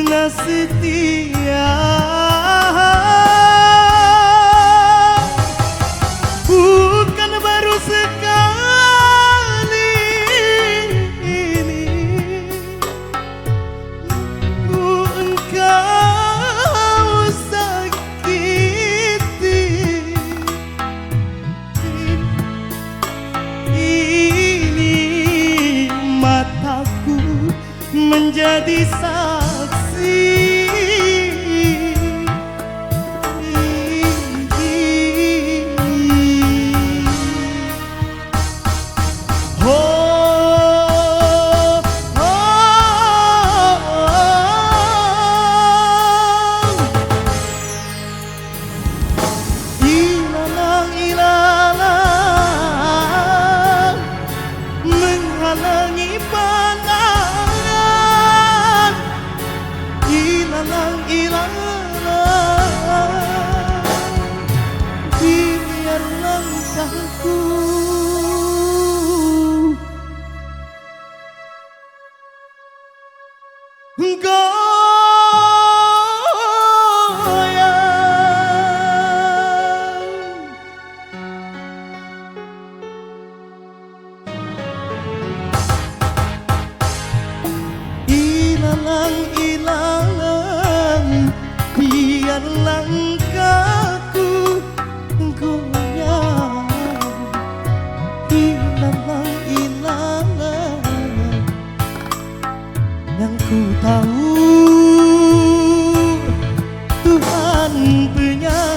Nah setia bukan baru sekali ini, ku engkau sakiti. Ini mataku menjadi saksi. Oh, ilalang ilalang menghalangi pandangan. Ilalang ilalang biar langkahku ilalang ilalang biar langkahku goyang. Ilalang ilalang yang ku tahu Tuhan penyayang,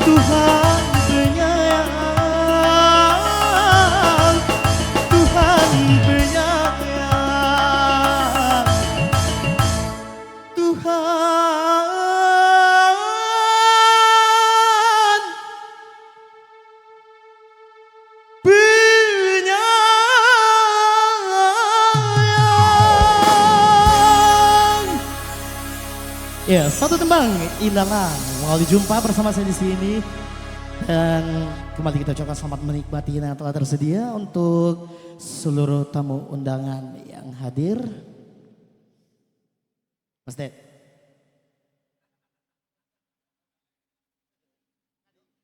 Tuhan penyayang, Tuhan penyayang, Tuhan penyayang. Ya, satu tembang ilalang. Mau jumpa bersama saya di sini dan kembali kita ucapkan selamat menikmati yang telah tersedia untuk seluruh tamu undangan yang hadir. Mas Ded.